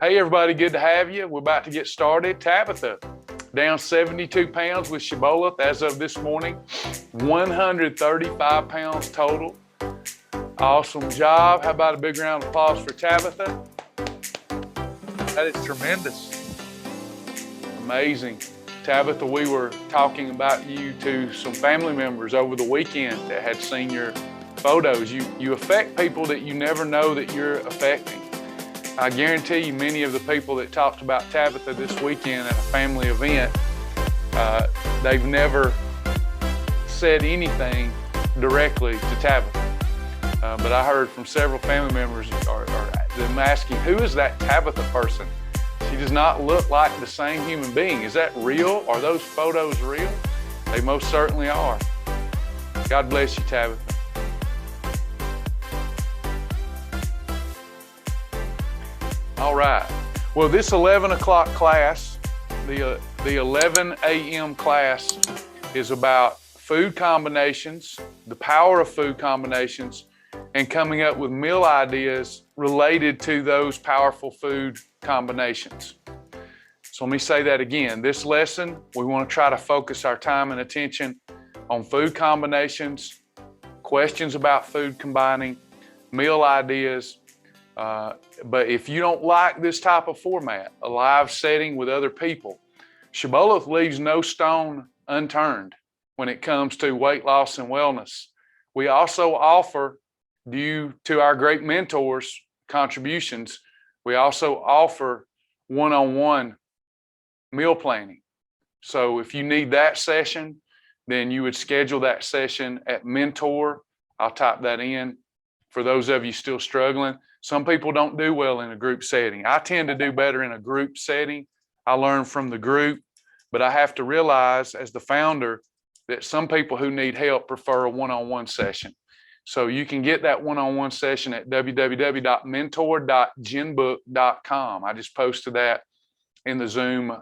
Hey everybody, good to have you. We're about to get started. Tabitha, down 72 pounds with Shibboleth as of this morning, 135 pounds total. Awesome job. How about a big round of applause for Tabitha? That is tremendous. Amazing. Tabitha, we were talking about you to some family members over the weekend that had seen your photos. You affect people that you never know that you're affecting. I guarantee you many of the people that talked about Tabitha this weekend at a family event, they've never said anything directly to Tabitha. But I heard from several family members them asking, who is that Tabitha person? She does not look like the same human being. Is that real? Are those photos real? They most certainly are. God bless you, Tabitha. All right. Well, this 11 o'clock class, the 11 a.m. class is about food combinations, the power of food combinations, and coming up with meal ideas related to those powerful food combinations. So let me say that again. This lesson, we want to try to focus our time and attention on food combinations, questions about food combining, meal ideas. But if you don't like this type of format, a live setting with other people, Shibboleth leaves no stone unturned when it comes to weight loss and wellness. We also offer, due to our great mentors' contributions, we also offer one-on-one meal planning. So if you need that session, then you would schedule that session at Mentor. I'll type that in for those of you still struggling. Some people don't do well in a group setting. I tend to do better in a group setting. I learn from the group, but I have to realize as the founder that some people who need help prefer a one-on-one session. So you can get that one-on-one session at www.mentor.genbook.com. I just posted that in the Zoom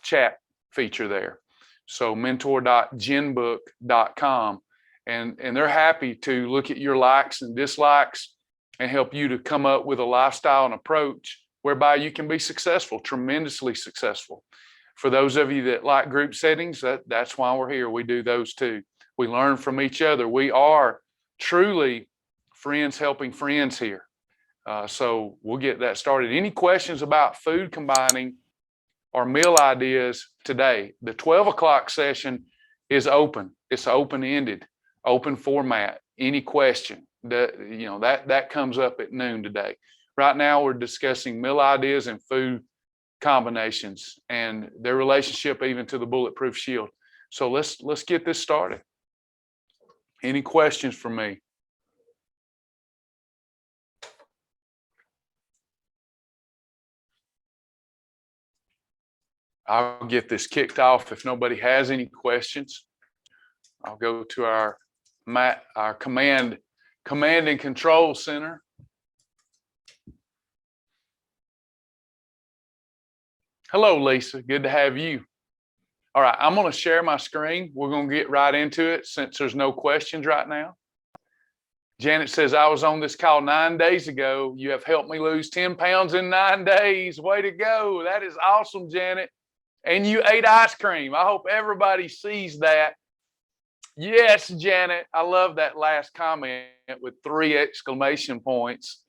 chat feature there. So mentor.genbook.com. And they're happy to look at your likes and dislikes and help you to come up with a lifestyle and approach whereby you can be successful, tremendously successful. For those of you that like group settings, that's why we're here. We do those too. We learn from each other. We are truly friends helping friends here. So we'll get that started. Any questions about food combining or meal ideas today? The 12 o'clock session is open. It's open-ended. Open format, any question that comes up at noon today. Right now, we're discussing meal ideas and food combinations and their relationship even to the Bulletproof Shield. So let's get this started. Any questions for me? I'll get this kicked off if nobody has any questions. I'll go to our command and control center. Hello, Lisa. Good to have you. All right, I'm going to share my screen. We're going to get right into it since there's no questions right now. Janet says, I was on this call 9 days ago. You have helped me lose 10 pounds in 9 days. Way to go. That is awesome, Janet. And you ate ice cream. I hope everybody sees that. Yes, Janet. I love that last comment with 3 exclamation points.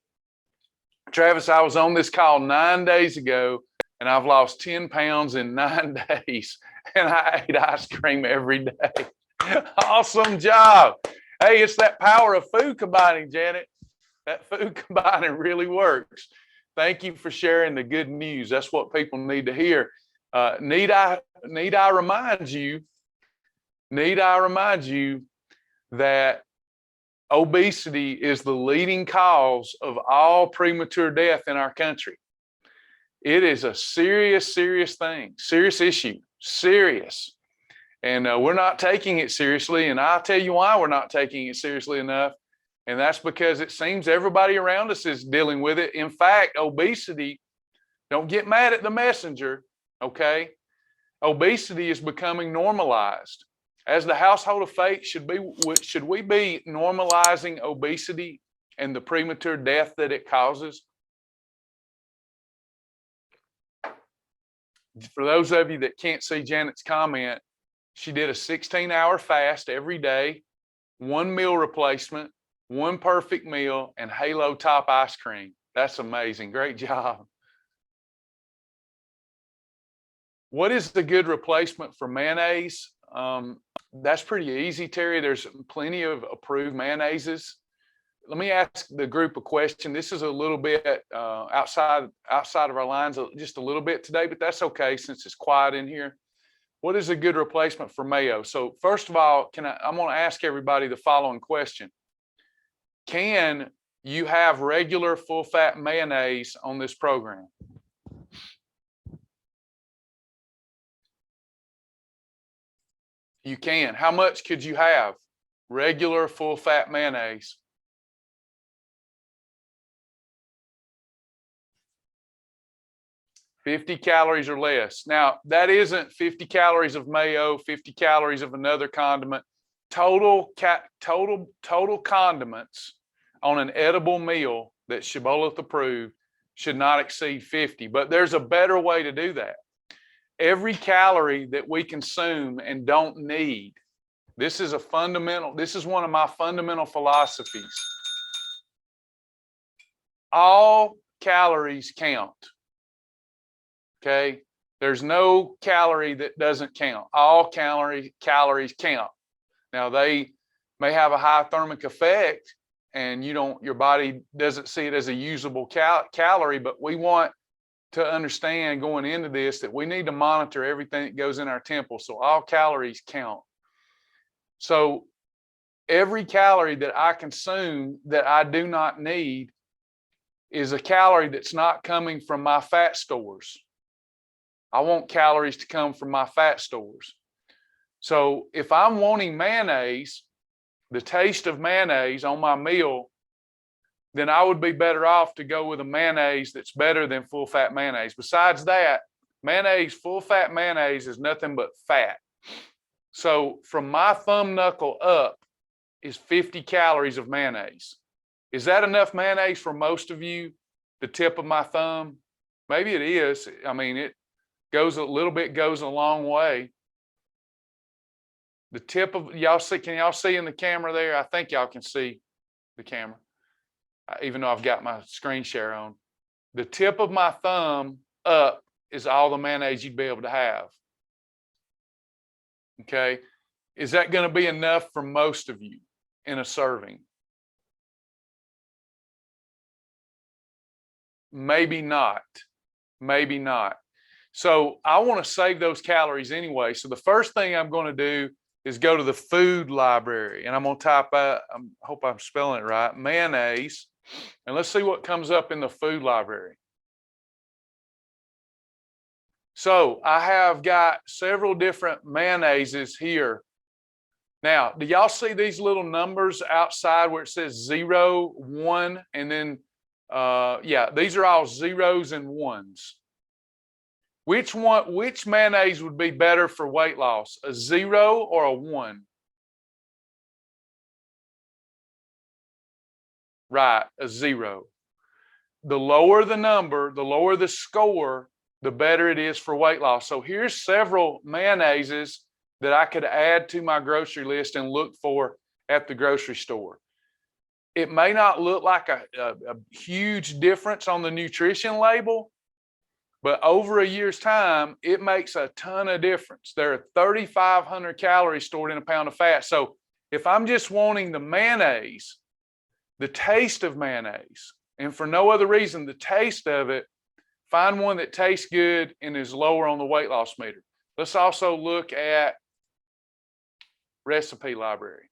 Travis, I was on this call 9 days ago and I've lost 10 pounds in 9 days and I ate ice cream every day. Awesome job. Hey, it's that power of food combining, Janet. That food combining really works. Thank you for sharing the good news. That's what people need to hear. Need I remind you that obesity is the leading cause of all premature death in our country. It is a serious thing, serious issue, serious. And we're not taking it seriously. And I'll tell you why we're not taking it seriously enough. And that's because it seems everybody around us is dealing with it. In fact, obesity, don't get mad at the messenger, okay? Obesity is becoming normalized. As the household of faith, should we be normalizing obesity and the premature death that it causes? For those of you that can't see Janet's comment, she did a 16-hour fast every day, 1 meal replacement, 1 perfect meal, and Halo Top ice cream. That's amazing. Great job. What is the good replacement for mayonnaise? That's pretty easy, Terry. There's plenty of approved mayonnaises. Let me ask the group a question. This is a little bit outside of our lines, just a little bit today, but that's okay since it's quiet in here. What is a good replacement for mayo? So first of all, I'm going to ask everybody the following question. Can you have regular full-fat mayonnaise on this program? You can. How much could you have? Regular full-fat mayonnaise. $50 calories or less. Now, that isn't 50 calories of mayo, 50 calories of another condiment. Total condiments on an edible meal that Shibboleth approved should not exceed 50. But there's a better way to do that. Every calorie that we consume and don't need, this is one of my fundamental philosophies. All calories count. Okay, there's no calorie that doesn't count. All calories count. Now they may have a high thermic effect, and your body doesn't see it as a usable calorie. But we want to understand going into this that we need to monitor everything that goes in our temple. So all calories count. So every calorie that I consume that I do not need is a calorie that's not coming from my fat stores. I want calories to come from my fat stores. So if I'm wanting mayonnaise, the taste of mayonnaise on my meal, then I would be better off to go with a mayonnaise that's better than full-fat mayonnaise. Besides that, full-fat mayonnaise is nothing but fat. So from my thumb knuckle up is 50 calories of mayonnaise. Is that enough mayonnaise for most of you? The tip of my thumb? Maybe it is. I mean, it goes a little bit, goes a long way. The tip of, can y'all see in the camera there? I think y'all can see the camera, even though I've got my screen share on. The tip of my thumb up is all the mayonnaise you'd be able to have. Okay. Is that going to be enough for most of you in a serving? Maybe not. Maybe not. So I want to save those calories anyway. So the first thing I'm going to do is go to the food library, and I'm going to type out, I hope I'm spelling it right, mayonnaise, and let's see what comes up in the food library. So I have got several different mayonnaises here. Now, do y'all see these little numbers outside where it says 0, 1, and then, yeah, these are all zeros and ones. Which mayonnaise would be better for weight loss, a 0 or a 1? Right, a 0. The lower the number, the lower the score, the better it is for weight loss. So here's several mayonnaises that I could add to my grocery list and look for at the grocery store. It may not look like a huge difference on the nutrition label, but over a year's time, it makes a ton of difference. There are 3,500 calories stored in a pound of fat. So if I'm just wanting the mayonnaise, the taste of mayonnaise, and for no other reason, the taste of it, find one that tastes good and is lower on the weight loss meter. Let's also look at recipe library.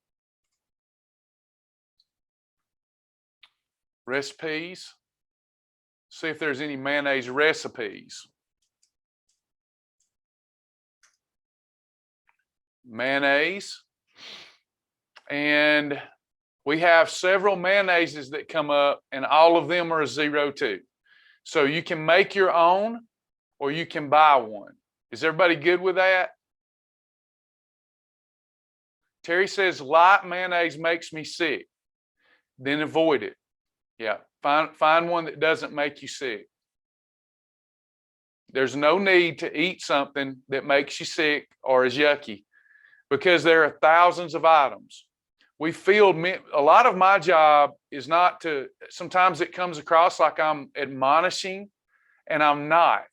Recipes. See if there's any mayonnaise recipes. Mayonnaise. And we have several mayonnaises that come up, and all of them are a 0 too. So you can make your own or you can buy one. Is everybody good with that? Terry says light mayonnaise makes me sick. Then avoid it. Yeah, find one that doesn't make you sick. There's no need to eat something that makes you sick or is yucky, because there are thousands of items. We field a lot of my job is not to, sometimes it comes across like I'm admonishing, and I'm not.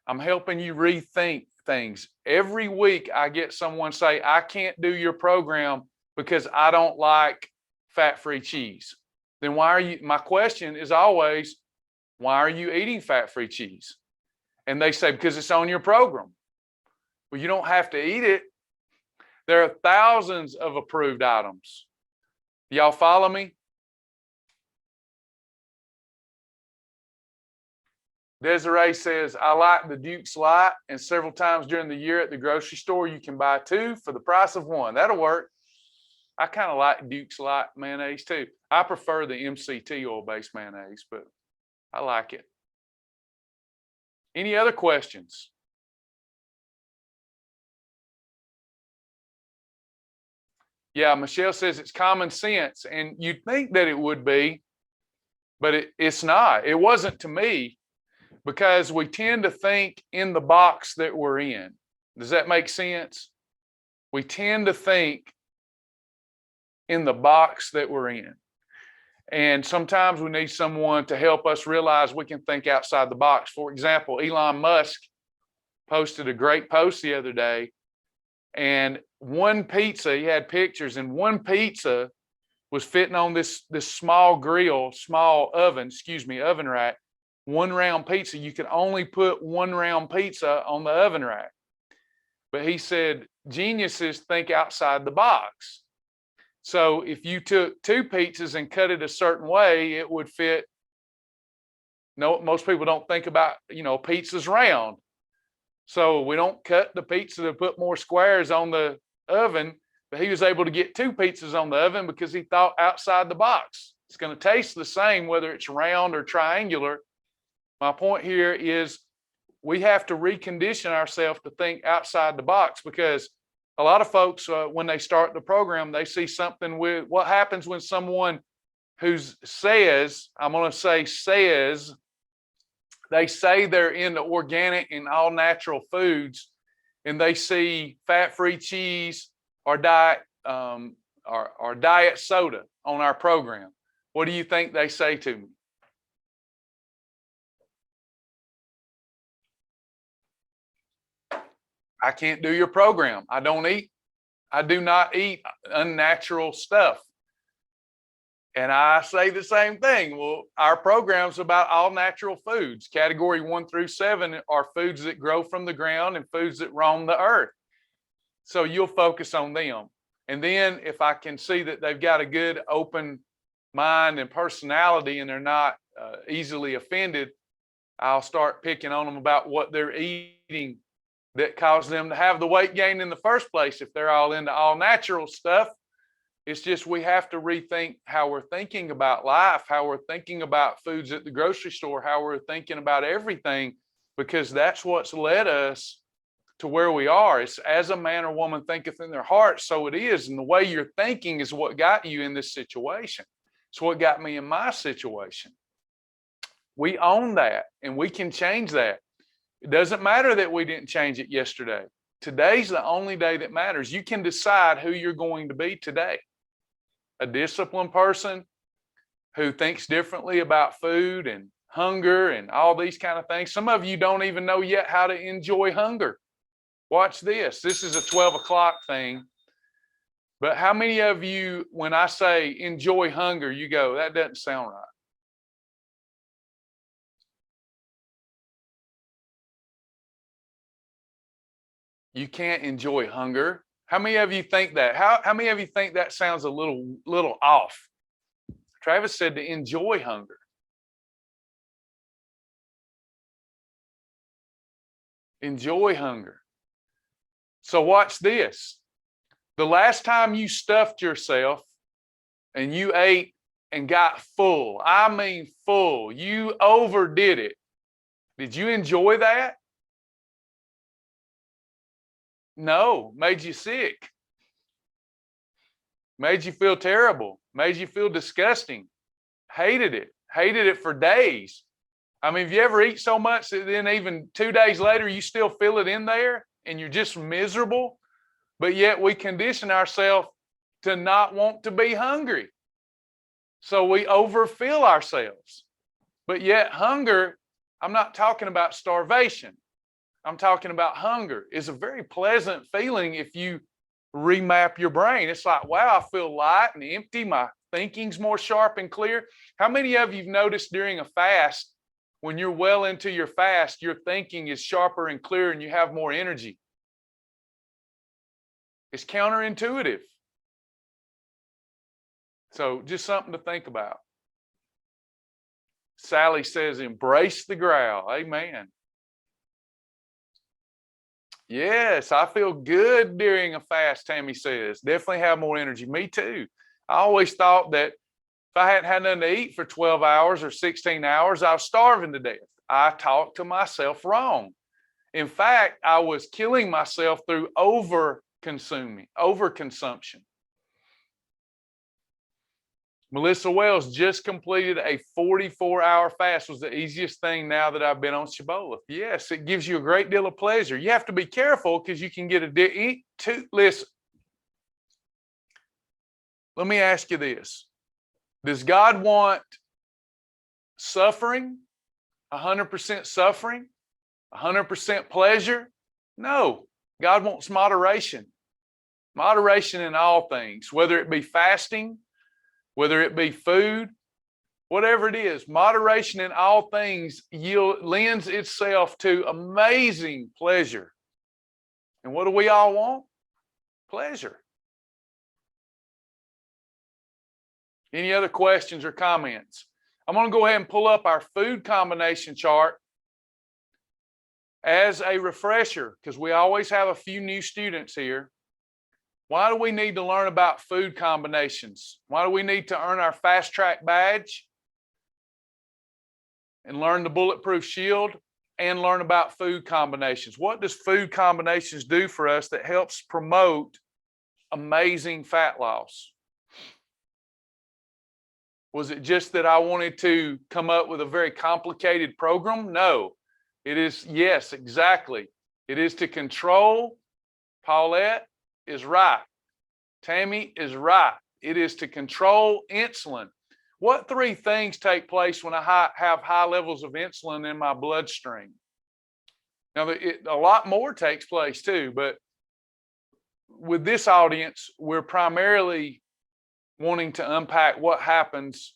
I'm helping you rethink things. Every week I get someone say, I can't do your program because I don't like fat-free cheese. Then why are you, my question is always, why are you eating fat-free cheese? And they say, because it's on your program. Well, you don't have to eat it. There are thousands of approved items. Y'all follow me? Desiree says, I like the Duke's Light, and several times during the year at the grocery store, you can buy 2 for the price of 1. That'll work. I kind of like Duke's Light mayonnaise too. I prefer the MCT oil-based mayonnaise, but I like it. Any other questions? Yeah, Michelle says it's common sense, and you'd think that it would be, but it's not. It wasn't to me, because we tend to think in the box that we're in. Does that make sense? We tend to think in the box that we're in. And sometimes we need someone to help us realize we can think outside the box. For example, Elon Musk posted a great post the other day, and one pizza, he had pictures, and one pizza was fitting on this small grill, oven rack. 1 round pizza. You could only put 1 round pizza on the oven rack. But he said, geniuses think outside the box. So if you took 2 pizzas and cut it a certain way, it would fit. No, most people don't think about, pizza's round. So we don't cut the pizza to put more squares on the oven, but he was able to get 2 pizzas on the oven because he thought outside the box. It's going to taste the same, whether it's round or triangular. My point here is we have to recondition ourselves to think outside the box, because a lot of folks, when they start the program, they see something with what happens when someone who says, I'm going to say says, they say they're into organic and all natural foods, and they see fat-free cheese or diet soda on our program. What do you think they say to me? I can't do your program. I do not eat unnatural stuff. And I say the same thing. Well, our program's about all natural foods. Category 1 through 7 are foods that grow from the ground and foods that roam the earth. So you'll focus on them. And then if I can see that they've got a good open mind and personality and they're not easily offended, I'll start picking on them about what they're eating that caused them to have the weight gain in the first place. If they're all into all natural stuff, it's just we have to rethink how we're thinking about life, how we're thinking about foods at the grocery store, how we're thinking about everything, because that's what's led us to where we are. It's as a man or woman thinketh in their heart, so it is. And the way you're thinking is what got you in this situation. It's what got me in my situation. We own that, and we can change that. It doesn't matter that we didn't change it yesterday. Today's the only day that matters. You can decide who you're going to be today. A disciplined person who thinks differently about food and hunger and all these kind of things. Some of you don't even know yet how to enjoy hunger. Watch this. This is a 12 o'clock thing. But how many of you, when I say enjoy hunger, you go, that doesn't sound right? You can't enjoy hunger. How many of you think that? How many of you think that sounds a little off? Travis said to enjoy hunger. Enjoy hunger. So watch this. The last time you stuffed yourself and you ate and got full, I mean full, you overdid it. Did you enjoy that? No, made you sick. Made you feel terrible. Made you feel disgusting. Hated it for days. I mean, if you ever eat so much that then even 2 days later, you still feel it in there and you're just miserable, but yet we condition ourselves to not want to be hungry. So we overfill ourselves. But yet hunger, I'm not talking about starvation. I'm talking about hunger. It's a very pleasant feeling if you remap your brain. It's like, wow, I feel light and empty. My thinking's more sharp and clear. How many of you have noticed during a fast, when you're well into your fast, your thinking is sharper and clearer and you have more energy? It's counterintuitive. So just something to think about. Sally says, embrace the growl. Amen. Yes, I feel good during a fast, Tammy says. Definitely have more energy. Me too. I always thought that if I hadn't had nothing to eat for 12 hours or 16 hours, I was starving to death. I talked to myself wrong. In fact, I was killing myself through overconsumption. Melissa Wells just completed a 44-hour fast. Was the easiest thing now that I've been on Shibboleth. Yes, it gives you a great deal of pleasure. You have to be careful because you can get listen, let me ask you this. Does God want suffering, 100% suffering, 100% pleasure? No, God wants moderation. Moderation in all things, whether it be fasting, whether it be food, whatever it is, moderation in all things lends itself to amazing pleasure. And what do we all want? Pleasure. Any other questions or comments? I'm going to go ahead and pull up our food combination chart as a refresher, because we always have a few new students here. Why do we need to learn about food combinations? Why do we need to earn our fast track badge and learn the bulletproof shield and learn about food combinations? What does food combinations do for us that helps promote amazing fat loss? Was it just that I wanted to come up with a very complicated program? No, it is, yes, exactly. It is to control. Paulette is right. Tammy is right. It is to control insulin. What 3 things take place when I have high levels of insulin in my bloodstream? Now, a lot more takes place too, but with this audience, we're primarily wanting to unpack what happens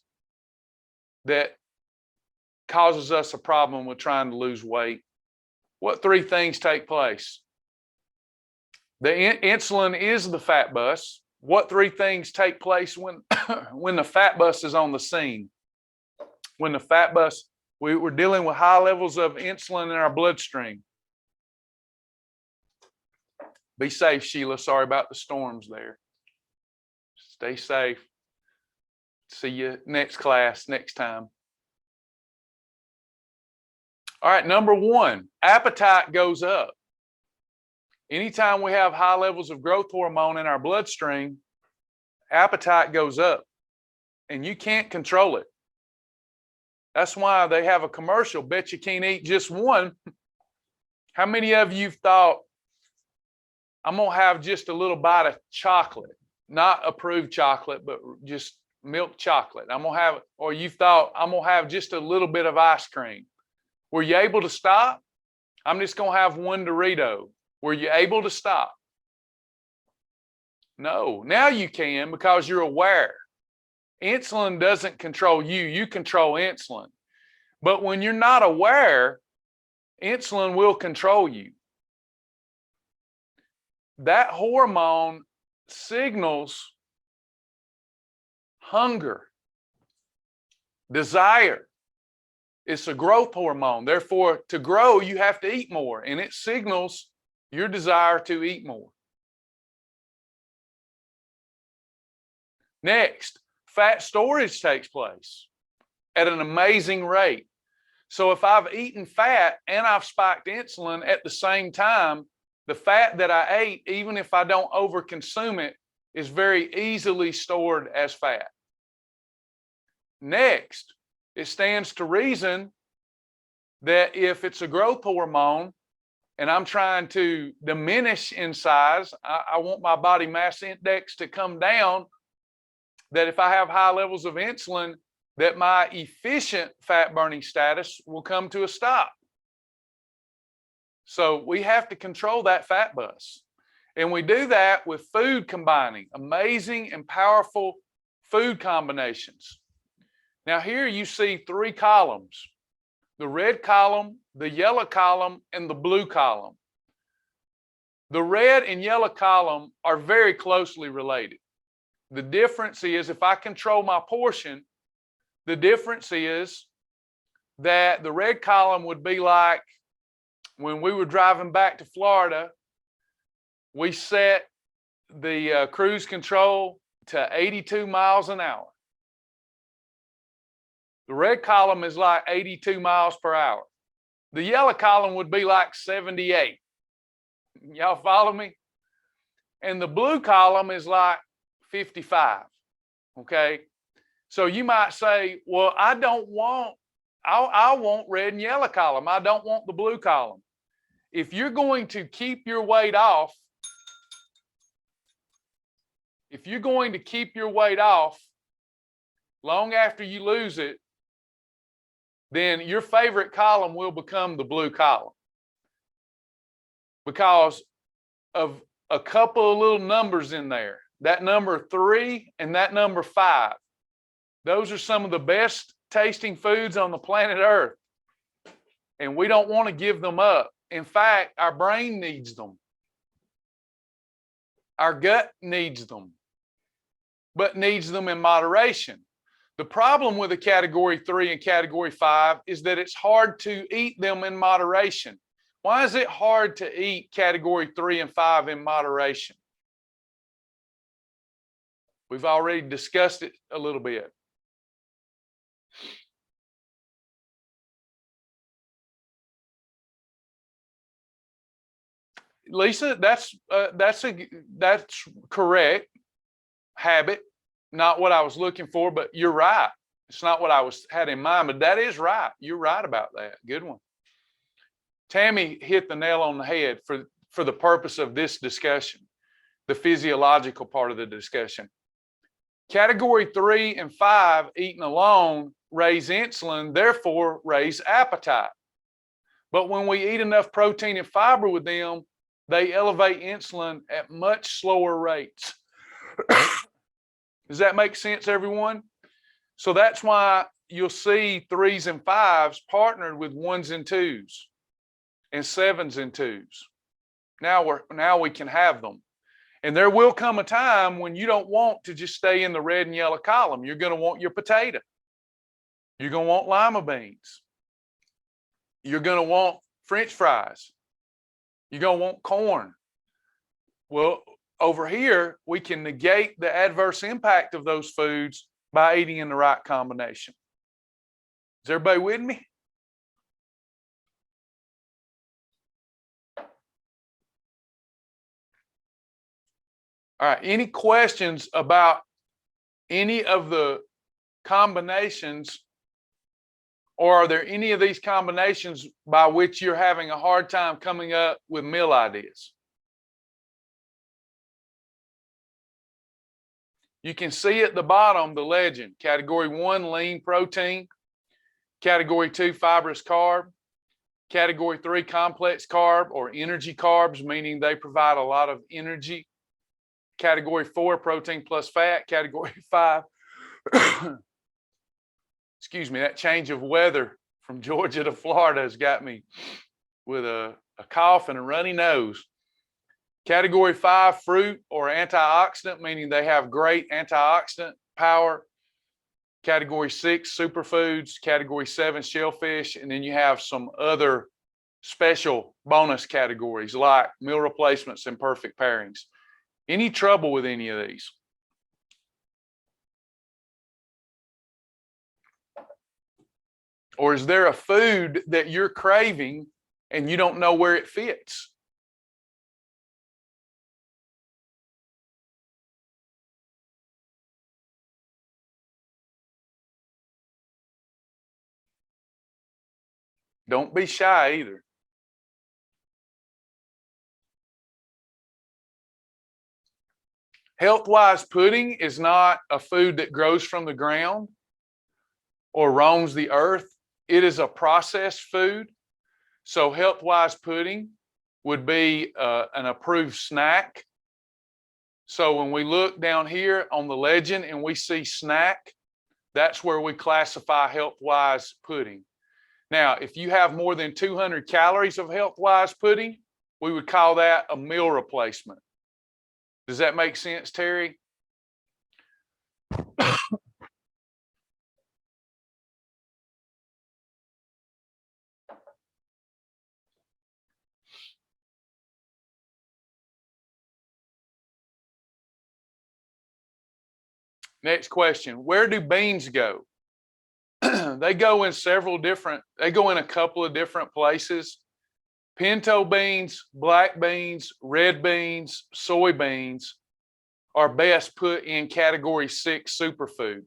that causes us a problem with trying to lose weight. What 3 things take place? The insulin is the fat bus. What 3 things take place when, when the fat bus is on the scene? When the fat bus, we're dealing with high levels of insulin in our bloodstream. Be safe, Sheila. Sorry about the storms there. Stay safe. See you next class, next time. All right, number 1, appetite goes up. Anytime we have high levels of growth hormone in our bloodstream, appetite goes up, and you can't control it. That's why they have a commercial, bet you can't eat just one. How many of you thought, I'm going to have just a little bite of chocolate, not approved chocolate, but just milk chocolate. I'm going to have, or you thought, I'm going to have just a little bit of ice cream. Were you able to stop? I'm just going to have one Dorito. Were you able to stop? No. Now you can because you're aware. Insulin doesn't control you. You control insulin. But when you're not aware, insulin will control you. That hormone signals hunger, desire. It's a growth hormone. Therefore, to grow, you have to eat more, and it signals your desire to eat more. Next, fat storage takes place at an amazing rate. So if I've eaten fat and I've spiked insulin at the same time, the fat that I ate, even if I don't overconsume it, is very easily stored as fat. Next, it stands to reason that if it's a growth hormone and I'm trying to diminish in size, I want my body mass index to come down, that if I have high levels of insulin, that my efficient fat burning status will come to a stop. So we have to control that fat bus. And we do that with food combining, amazing and powerful food combinations. Now here you see 3 columns: the red column, the yellow column, and the blue column. The red and yellow column are very closely related. The difference is, if I control my portion, the difference is that the red column would be like when we were driving back to Florida, we set the cruise control to 82 miles an hour. The red column is like 82 miles per hour. The yellow column would be like 78. Y'all follow me? And the blue column is like 55. Okay? So you might say, well, I want red and yellow column. I don't want the blue column. If you're going to keep your weight off, long after you lose it, then your favorite column will become the blue column, because of a couple of little numbers in there. That number 3 and that number 5. Those are some of the best tasting foods on the planet Earth. And we don't want to give them up. In fact, our brain needs them. Our gut needs them, but needs them in moderation. The problem with a category 3 and category 5 is that it's hard to eat them in moderation. Why is it hard to eat category 3 and 5 in moderation? We've already discussed it a little bit. Lisa, that's correct. Habit, not what I was looking for, but you're right. It's not what I had in mind, but that is right. You're right about that. Good one. Tammy hit the nail on the head for the purpose of this discussion, the physiological part of the discussion. Category 3 and 5 eaten alone raise insulin, therefore raise appetite. But when we eat enough protein and fiber with them, they elevate insulin at much slower rates. Does that make sense, everyone? So that's why you'll see 3s and 5s partnered with 1s and 2s and 7s and 2s. Now we can have them. And there will come a time when you don't want to just stay in the red and yellow column. You're going to want your potato. You're going to want lima beans. You're going to want French fries. You're going to want corn. Well, over here, we can negate the adverse impact of those foods by eating in the right combination. Is everybody with me? All right, any questions about any of the combinations, or are there any of these combinations by which you're having a hard time coming up with meal ideas? You can see at the bottom the legend. Category 1, lean protein. Category 2, fibrous carb. Category 3, complex carb or energy carbs, meaning they provide a lot of energy. Category 4, protein plus fat. Category 5, excuse me, that change of weather from Georgia to Florida has got me with a cough and a runny nose. Category 5, fruit or antioxidant, meaning they have great antioxidant power. Category 6, superfoods. Category 7, shellfish. And then you have some other special bonus categories like meal replacements and perfect pairings. Any trouble with any of these? Or is there a food that you're craving and you don't know where it fits? Don't be shy either. Health-wise pudding is not a food that grows from the ground or roams the earth. It is a processed food. So health-wise pudding would be an approved snack. So when we look down here on the legend and we see snack, that's where we classify health-wise pudding. Now, if you have more than 200 calories of health-wise pudding, we would call that a meal replacement. Does that make sense, Terry? Next question, where do beans go? They go in a couple of different places. Pinto beans, black beans, red beans, soybeans are best put in category 6 superfood.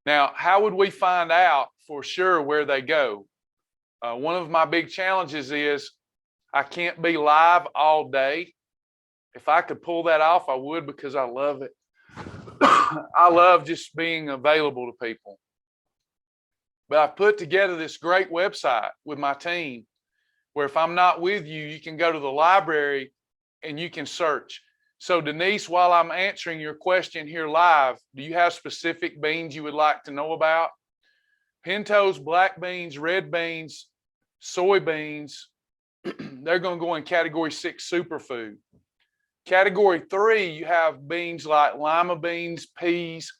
Now, how would we find out for sure where they go? One of my big challenges is I can't be live all day. If I could pull that off, I would, because I love it. I love just being available to people. But I've put together this great website with my team where if I'm not with you, you can go to the library and you can search. So Denise, while I'm answering your question here live, do you have specific beans you would like to know about? Pintos, black beans, red beans, soybeans, they're going to go in category 6 superfood. Category 3, you have beans like lima beans, peas.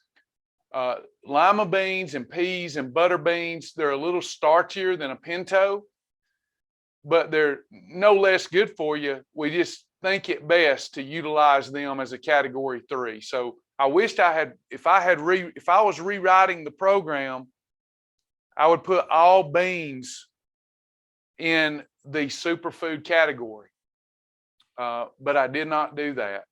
Lima beans and peas and butter beans, they're a little starchier than a pinto, but they're no less good for you. We just think it best to utilize them as a category 3. So I wished I had, if I was rewriting the program, I would put all beans in the superfood category. But I did not do that.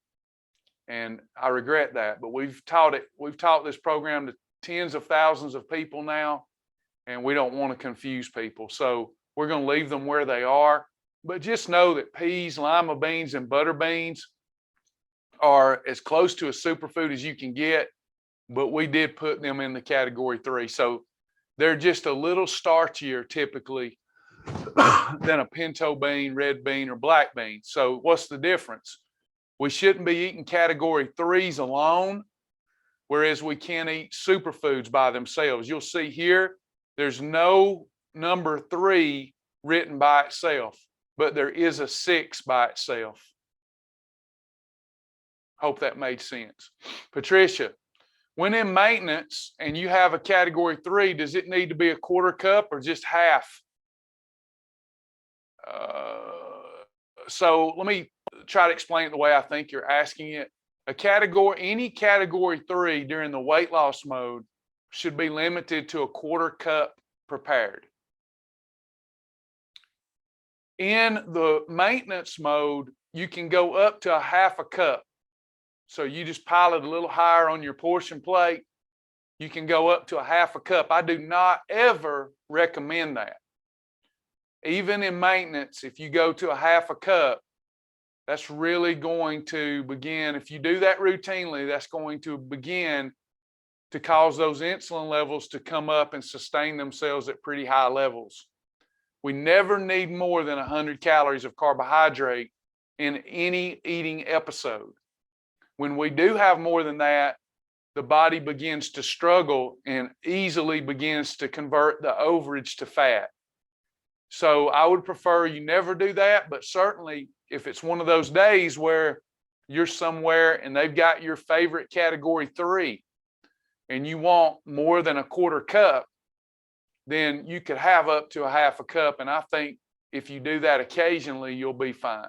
And I regret that, but we've taught this program to tens of thousands of people now, and we don't want to confuse people. So we're going to leave them where they are, but just know that peas, lima beans, and butter beans are as close to a superfood as you can get, but we did put them in the category 3. So they're just a little starchier typically than a pinto bean, red bean, or black bean. So what's the difference? We shouldn't be eating category 3s alone, whereas we can eat superfoods by themselves. You'll see here, there's no number 3 written by itself, but there is a 6 by itself. Hope that made sense. Patricia, when in maintenance and you have a category 3, does it need to be a quarter cup or just half? So let me try to explain it the way I think you're asking it. Any category 3 during the weight loss mode should be limited to a quarter cup prepared. In the maintenance mode, you can go up to a half a cup. So you just pile it a little higher on your portion plate. You can go up to a half a cup. I do not ever recommend that. Even in maintenance, if you go to a half a cup, that's really going to begin, if you do that routinely, that's going to begin to cause those insulin levels to come up and sustain themselves at pretty high levels. We never need more than 100 calories of carbohydrate in any eating episode. When we do have more than that, the body begins to struggle and easily begins to convert the overage to fat. So I would prefer you never do that, but certainly if it's one of those days where you're somewhere and they've got your favorite category 3 and you want more than a quarter cup, then you could have up to a half a cup. And I think if you do that occasionally, you'll be fine.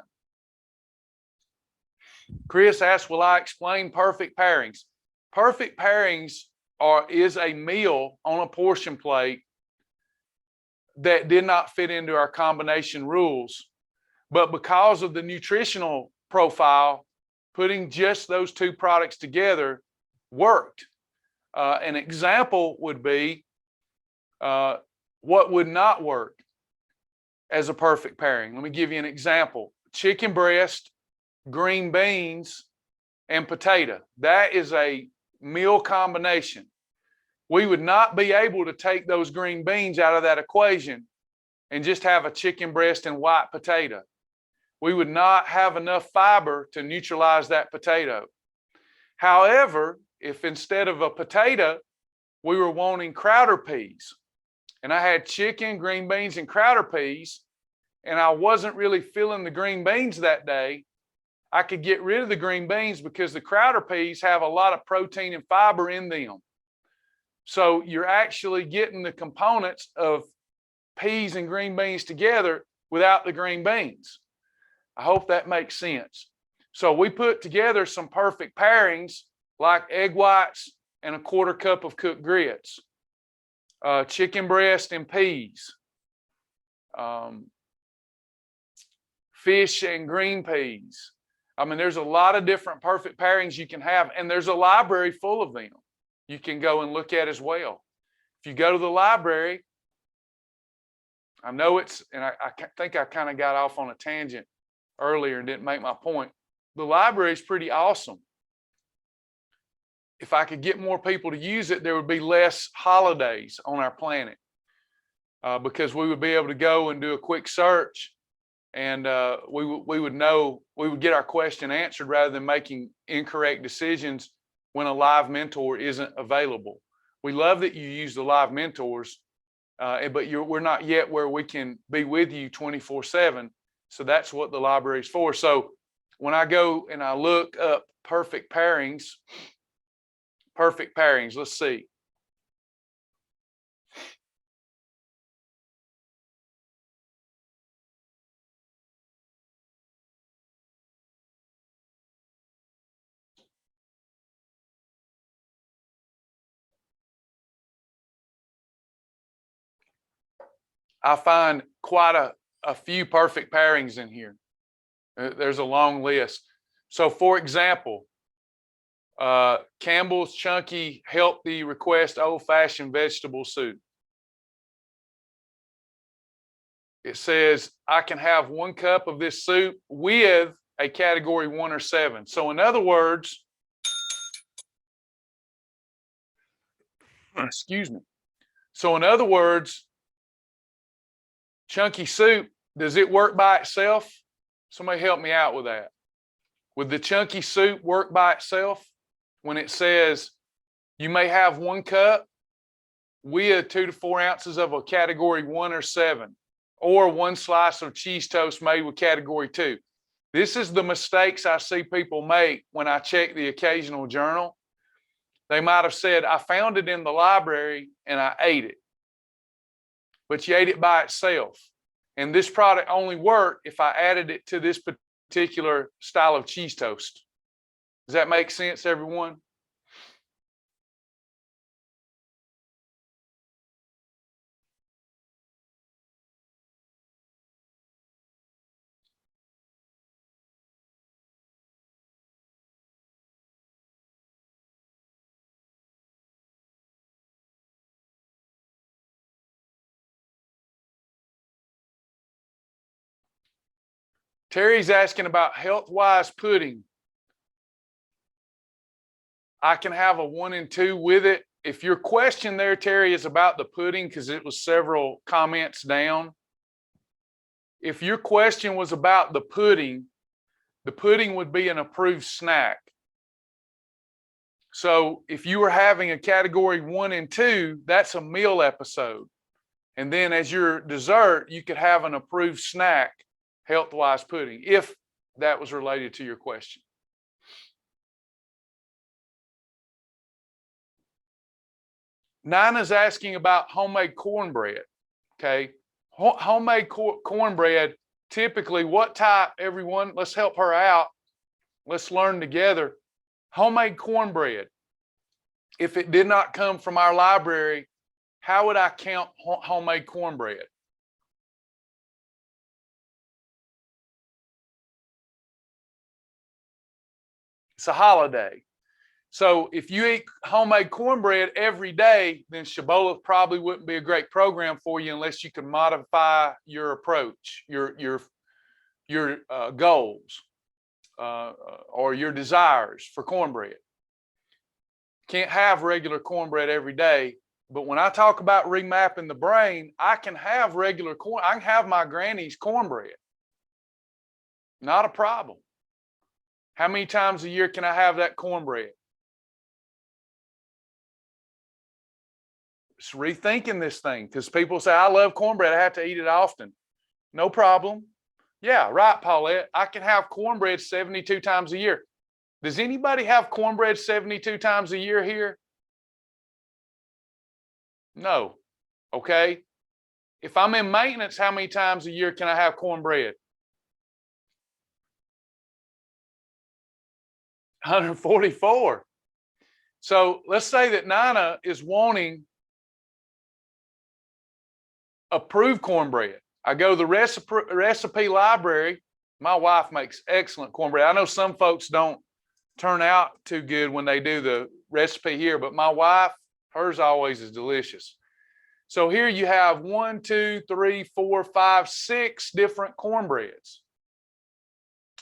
Chris asks, will I explain perfect pairings? Perfect pairings is a meal on a portion plate that did not fit into our combination rules. But because of the nutritional profile, putting just those 2 products together worked. An example would be what would not work. as a perfect pairing. Let me give you an example. Chicken breast, green beans, and potato. That is a meal combination. We would not be able to take those green beans out of that equation and just have a chicken breast and white potato. We would not have enough fiber to neutralize that potato. However, if instead of a potato, we were wanting Crowder peas, and I had chicken, green beans, and Crowder peas, and I wasn't really feeling the green beans that day, I could get rid of the green beans because the Crowder peas have a lot of protein and fiber in them. So you're actually getting the components of peas and green beans together without the green beans. I hope that makes sense. So we put together some perfect pairings like egg whites and a 1/4 cup of cooked grits, chicken breast and peas, fish and green peas. I mean, there's a lot of different perfect pairings you can have, and there's a library full of them you can go and look at as well. If you go to the library, I know it's, and I think I kind of got off on a tangent earlier and didn't make my point. The library is pretty awesome. If I could get more people to use it, there would be less holidays on our planet, because we would be able to go and do a quick search, and we would know, we would get our question answered rather than making incorrect decisions when a live mentor isn't available. We love that you use the live mentors, but we're not yet where we can be with you 24/7. So that's what the library is for. So when I go and I look up perfect pairings, let's see. I find quite a few perfect pairings in here. There's a long list. So for example, Campbell's Chunky Healthy Request Old-Fashioned Vegetable Soup. It says, I can have 1 cup of this soup with a category 1 or 7. So in other words, excuse me. So in other words, chunky soup, does it work by itself? Somebody help me out with that. Would the chunky soup work by itself when it says you may have 1 cup with 2 to 4 ounces of a category 1 or 7, or 1 slice of cheese toast made with category 2? This is the mistakes I see people make when I check the occasional journal. They might have said, I found it in the library and I ate it. But you ate it by itself. And this product only worked if I added it to this particular style of cheese toast. Does that make sense, everyone? Terry's asking about health-wise pudding. I can have a 1 and 2 with it. If your question there, Terry, is about the pudding, because it was several comments down. If your question was about the pudding would be an approved snack. So if you were having a category 1 and 2, that's a meal episode. And then as your dessert, you could have an approved snack, health-wise pudding, if that was related to your question. Nina's asking about homemade cornbread. Okay, homemade cornbread, typically what type, everyone? Let's help her out. Let's learn together. Homemade cornbread, if it did not come from our library, how would I count homemade cornbread? It's a holiday. So if you eat homemade cornbread every day, then Shibboleth probably wouldn't be a great program for you unless you can modify your approach, your goals, or your desires for cornbread. Can't have regular cornbread every day. But when I talk about remapping the brain, I can have regular corn. I can have my granny's cornbread. Not a problem. How many times a year can I have that cornbread? It's rethinking this thing, because people say, I love cornbread, I have to eat it often. No problem. Yeah, right, Paulette. I can have cornbread 72 times a year. Does anybody have cornbread 72 times a year here? No. Okay. If I'm in maintenance, how many times a year can I have cornbread? 144. So let's say that Nana is wanting approved cornbread. I go to the recipe library. My wife makes excellent cornbread. I know some folks don't turn out too good when they do the recipe here, but my wife, hers always is delicious. So here you have 1, 2, 3, 4, 5, 6 different cornbreads.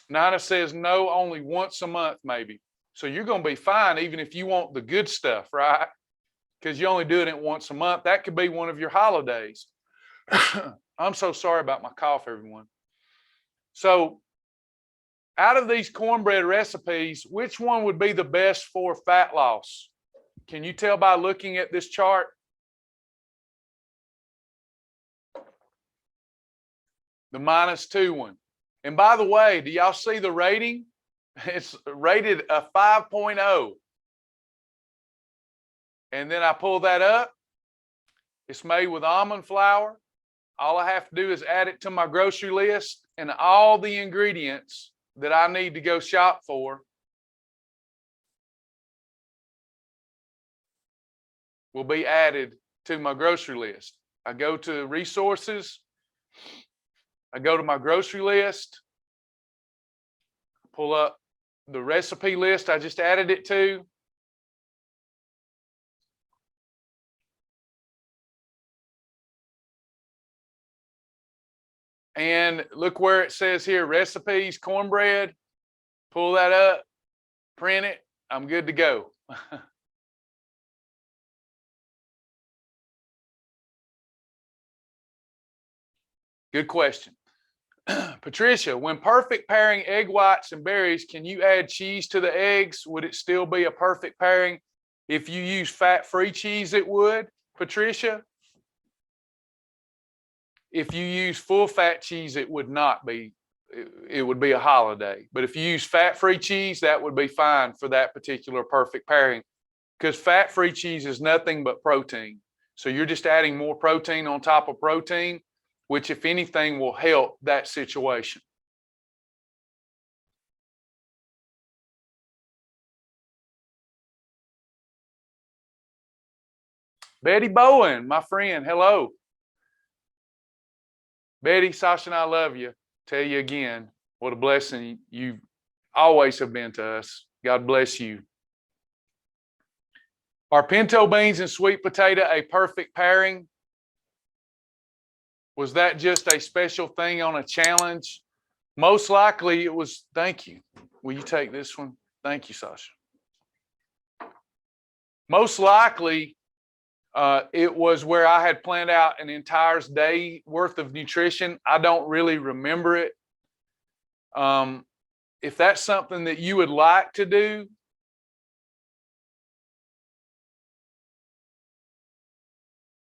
Nana says no, only once a month maybe. So you're going to be fine even if you want the good stuff, right? Because you're only doing it once a month. That could be one of your holidays. I'm so sorry about my cough, everyone. So out of these cornbread recipes, which one would be the best for fat loss? Can you tell by looking at this chart? The -2 one. And by the way, do y'all see the rating? It's rated a 5.0. And then I pull that up. It's made with almond flour. All I have to do is add it to my grocery list, and all the ingredients that I need to go shop for will be added to my grocery list. I go to resources. I go to my grocery list, pull up the recipe list I just added it to. And look where it says here, recipes, cornbread. Pull that up, print it. I'm good to go. Good question. Patricia, when perfect pairing egg whites and berries, can you add cheese to the eggs? Would it still be a perfect pairing? If you use fat-free cheese, it would, Patricia. If you use full-fat cheese, it would not be. It would be a holiday. But if you use fat-free cheese, that would be fine for that particular perfect pairing, because fat-free cheese is nothing but protein. So you're just adding more protein on top of protein, which, if anything, will help that situation. Betty Bowen, my friend, hello. Betty, Sasha and I love you. Tell you again, what a blessing you always have been to us. God bless you. Are pinto beans and sweet potato a perfect pairing? Was that just a special thing on a challenge? Most likely it was. Thank you. Will you take this one? Thank you, Sasha. Most likely it was where I had planned out an entire day worth of nutrition. I don't really remember it. If that's something that you would like to do,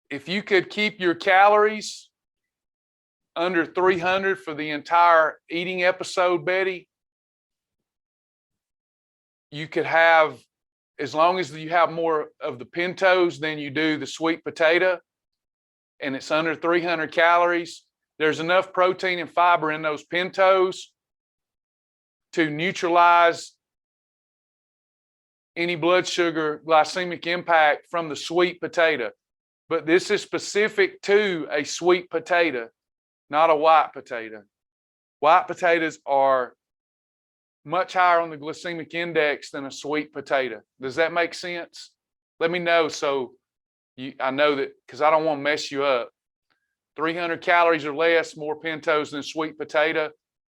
if you could keep your calories under 300 for the entire eating episode, Betty, you could have, as long as you have more of the pintos than you do the sweet potato, and it's under 300 calories, there's enough protein and fiber in those pintos to neutralize any blood sugar glycemic impact from the sweet potato. But this is specific to a sweet potato, not a white potato. White potatoes are much higher on the glycemic index than a sweet potato. Does that make sense? Let me know so I know that, because I don't want to mess you up. 300 calories or less, more pintos than sweet potato.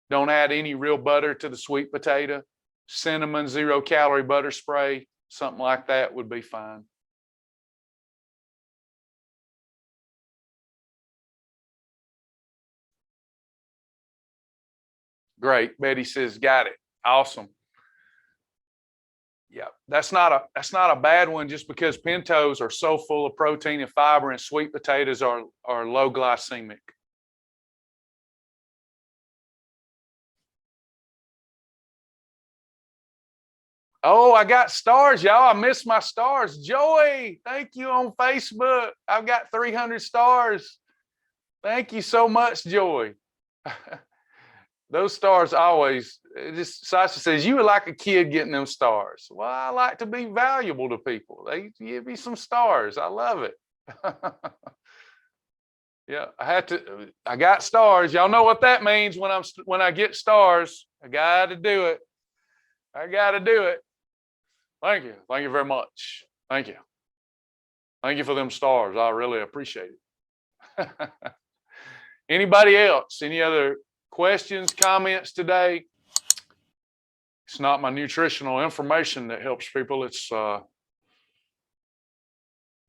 Don't add any real butter to the sweet potato. Cinnamon, 0-calorie butter spray, something like that would be fine. Great. Betty says, got it. Awesome. Yeah, that's not a bad one, just because pintos are so full of protein and fiber, and sweet potatoes are low glycemic. Oh, I got stars, y'all. I missed my stars. Joy, thank you on Facebook. I've got 300 stars. Thank you so much, Joy. Those stars always, just Sasha says, you were like a kid getting them stars. Well, I like to be valuable to people. They give me some stars. I love it. Yeah, I got stars. Y'all know what that means when I get stars. I got to do it. I got to do it. Thank you. Thank you very much. Thank you. Thank you for them stars. I really appreciate it. Anybody else? Any other questions, comments today? It's not my nutritional information that helps people. It's the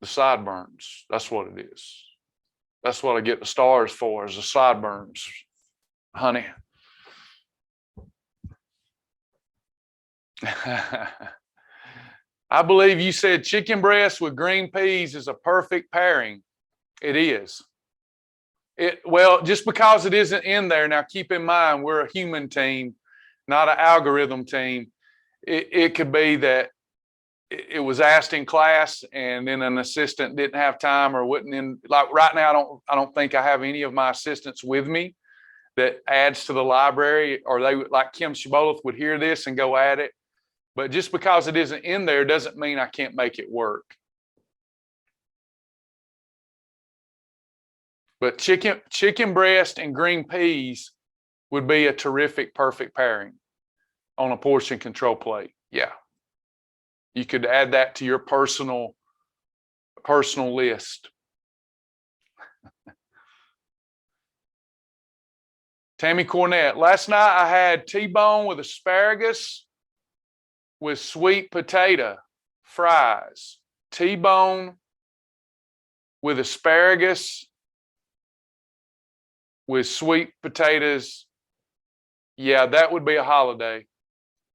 sideburns. That's what it is. That's what I get the stars for, is the sideburns, honey. I believe you said chicken breast with green peas is a perfect pairing. It is. Well, just because it isn't in there, now keep in mind, we're a human team, not an algorithm team. It could be that it was asked in class and then an assistant didn't have time or wouldn't in. Like right now, I don't think I have any of my assistants with me that adds to the library, or they would, like Kim Shibboleth would hear this and go at it. But just because it isn't in there doesn't mean I can't make it work. But chicken breast and green peas would be a terrific, perfect pairing on a portion control plate. Yeah. You could add that to your personal list. Tammy Cornett, last night I had T-bone with asparagus with sweet potato fries. T-bone with asparagus with sweet potatoes. Yeah, that would be a holiday.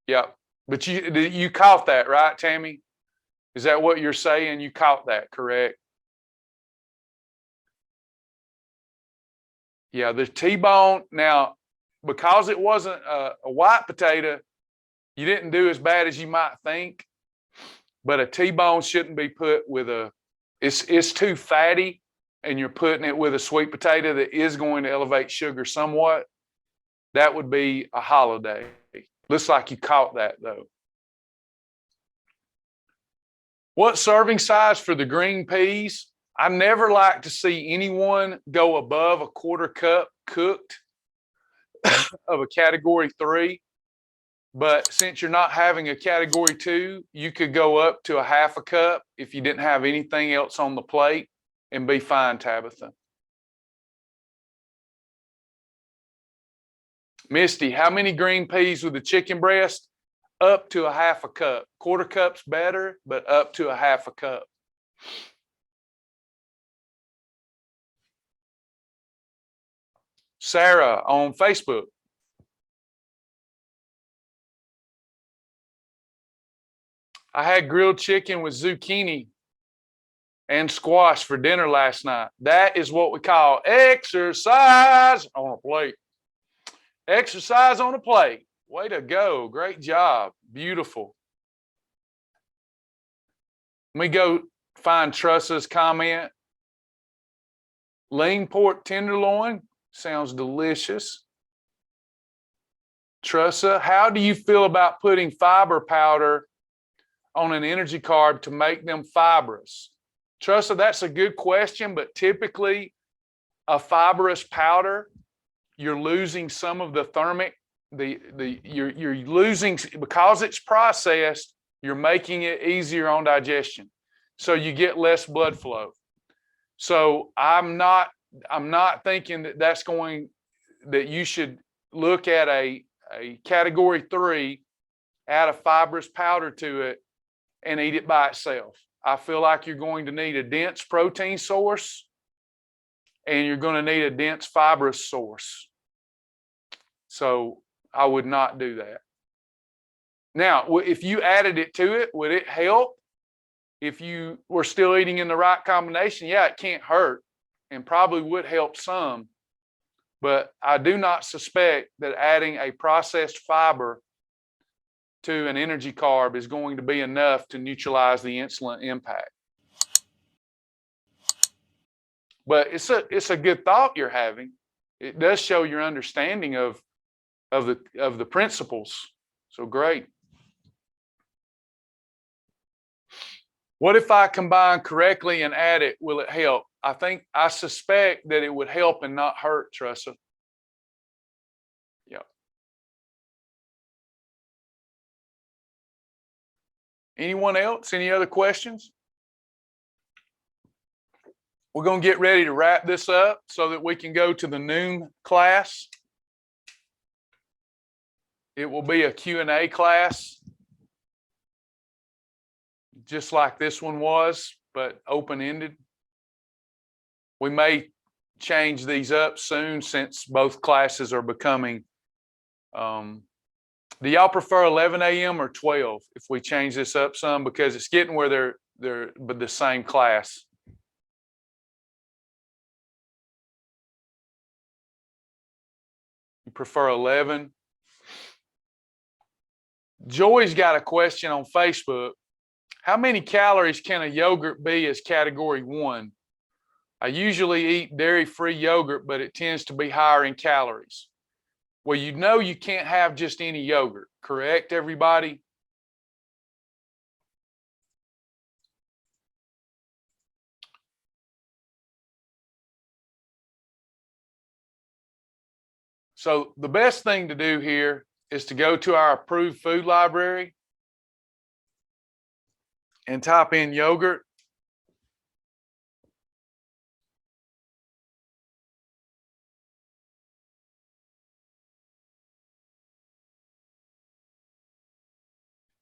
Yeah. But you caught that, right, Tammy? Is that what you're saying? You caught that, correct? Yeah, the T-bone, now, because it wasn't a white potato, you didn't do as bad as you might think. But a T-bone shouldn't be put with it's too fatty, and you're putting it with a sweet potato that is going to elevate sugar somewhat. That would be a holiday. Looks like you caught that, though. What serving size for the green peas? I never like to see anyone go above a quarter cup cooked of a category 3. But since you're not having a category 2, you could go up to a half a cup if you didn't have anything else on the plate and be fine, Tabitha. Misty, how many green peas with the chicken breast? Up to a half a cup. Quarter cup's better, but up to a half a cup. Sarah on Facebook. I had grilled chicken with zucchini and squash for dinner last night. That is what we call exercise on a plate. Exercise on a plate. Way to go. Great job. Beautiful. Let me go find Trussa's comment. Lean pork tenderloin. Sounds delicious. Trussa, how do you feel about putting fiber powder on an energy carb to make them fibrous? Trussa, that's a good question, but typically a fibrous powder, you're losing some of the thermic you're losing, because it's processed, you're making it easier on digestion. So you get less blood flow. So I'm not thinking that you should look at a category 3, add a fibrous powder to it, and eat it by itself. I feel like you're going to need a dense protein source, and you're going to need a dense fibrous source. So I would not do that. Now, if you added it to it, would it help? If you were still eating in the right combination, yeah, it can't hurt and probably would help some. But I do not suspect that adding a processed fiber to an energy carb is going to be enough to neutralize the insulin impact. But it's a good thought you're having. It does show your understanding of the principles. So great. What if I combine correctly and add it? Will it help? I suspect that it would help and not hurt, Tressa. Yeah. Anyone else? Any other questions? We're going to get ready to wrap this up so that we can go to the noon class. It will be a Q&A class, just like this one was, but open-ended. We may change these up soon since both classes are becoming. Do y'all prefer 11 a.m. or 12 if we change this up some, because it's getting where they're the same class? You prefer 11? Joy's got a question on Facebook. How many calories can a yogurt be as category 1? I usually eat dairy-free yogurt, but it tends to be higher in calories. Well, you know you can't have just any yogurt, correct, everybody? So the best thing to do here is to go to our approved food library and type in yogurt.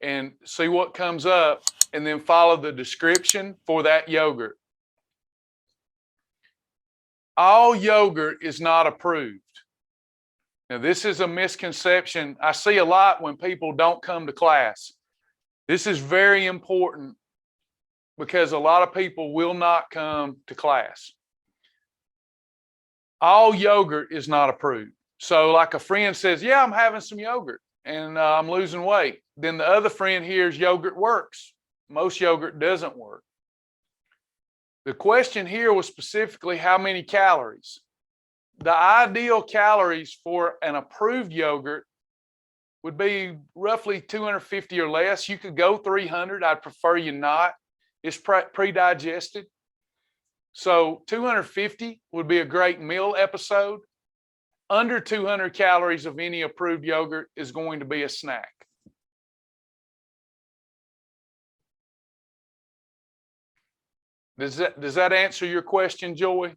And see what comes up, and then follow the description for that yogurt. All yogurt is not approved. Now, this is a misconception I see a lot when people don't come to class. This is very important because a lot of people will not come to class. All yogurt is not approved. So like a friend says, yeah, I'm having some yogurt and I'm losing weight. Then the other friend hears yogurt works. Most yogurt doesn't work. The question here was specifically how many calories. The ideal calories for an approved yogurt would be roughly 250 or less. You could go 300. I'd prefer you not. It's pre-digested. So 250 would be a great meal episode. Under 200 calories of any approved yogurt is going to be a snack. Does that answer your question, Joy?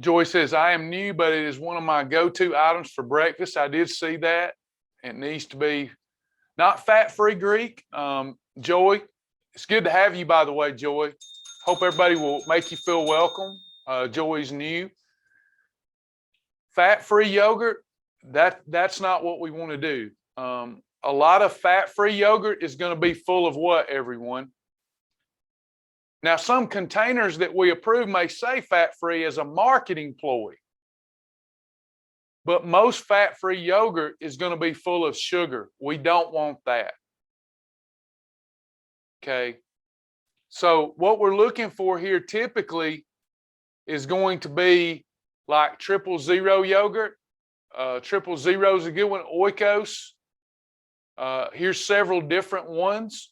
Joy says, I am new, but it is one of my go-to items for breakfast. I did see that. It needs to be not fat-free Greek. Joy, it's good to have you, by the way, Joy. Hope everybody will make you feel welcome. Joy's new. Fat-free yogurt, that's not what we want to do. A lot of fat-free yogurt is going to be full of what, everyone? Now, some containers that we approve may say fat-free as a marketing ploy. But most fat-free yogurt is going to be full of sugar. We don't want that. Okay. So what we're looking for here typically is going to be like 000 yogurt. 000 is a good one. Oikos. Here's several different ones.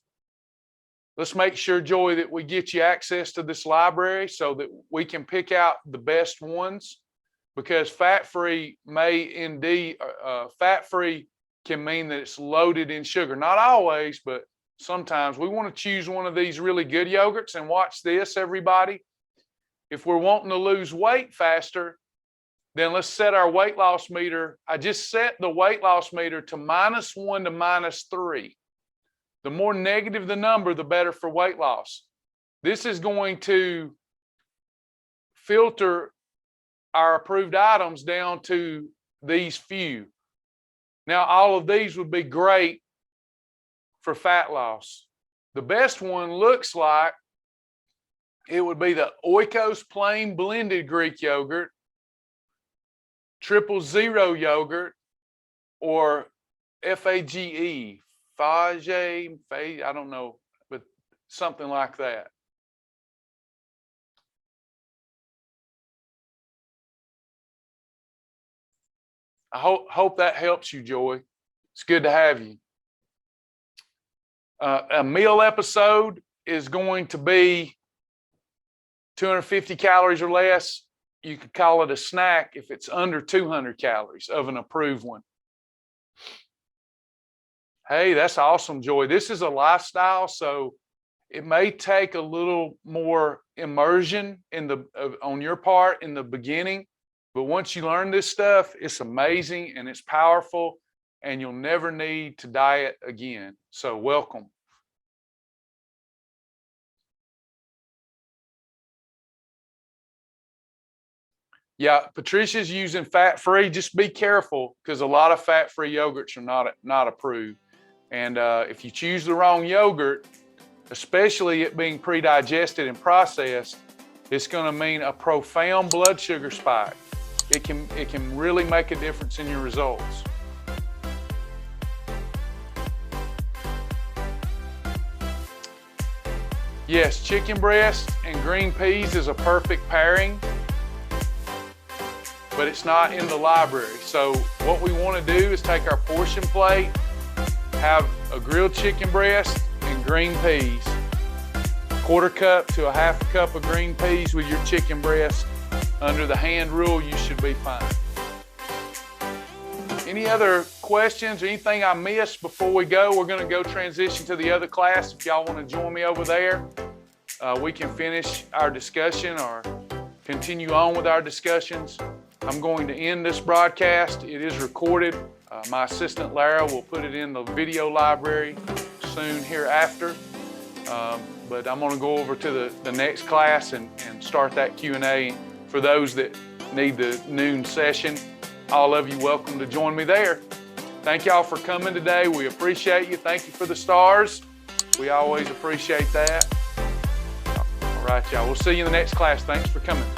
Let's make sure, Joy, that we get you access to this library so that we can pick out the best ones, because fat-free may indeed, fat-free can mean that it's loaded in sugar. Not always, but sometimes. We want to choose one of these really good yogurts, and watch this, everybody. If we're wanting to lose weight faster, then let's set our weight loss meter. I just set the weight loss meter to -1 to -3. The more negative the number, the better for weight loss. This is going to filter our approved items down to these few. Now, all of these would be great for fat loss. The best one looks like it would be the Oikos plain blended Greek yogurt, 000 yogurt, or FAGE, I don't know, but something like that. I hope that helps you, Joy. It's good to have you. A meal episode is going to be 250 calories or less. You could call it a snack if it's under 200 calories of an approved one. Hey, that's awesome, Joy. This is a lifestyle, so it may take a little more immersion on your part in the beginning, but once you learn this stuff, it's amazing and it's powerful, and you'll never need to diet again. So welcome. Yeah, Patricia's using fat-free. Just be careful, because a lot of fat-free yogurts are not approved. And if you choose the wrong yogurt, especially it being pre-digested and processed, it's going to mean a profound blood sugar spike. It can really make a difference in your results. Yes, chicken breast and green peas is a perfect pairing, but it's not in the library. So what we want to do is take our portion plate, have a grilled chicken breast and green peas, 1/4 cup to 1/2 cup of green peas with your chicken breast. Under the hand rule, you should be fine. Any other questions or anything I missed before we go? We're going to go transition to the other class. If y'all want to join me over there, we can finish our discussion or continue on with our discussions. I'm going to end this broadcast. It is recorded. My assistant Lara will put it in the video library soon hereafter. But I'm going to go over to the next class and start that Q&A. For those that need the noon session, all of you welcome to join me there. Thank y'all for coming today. We appreciate you. Thank you for the stars. We always appreciate that. All right, y'all. We'll see you in the next class. Thanks for coming.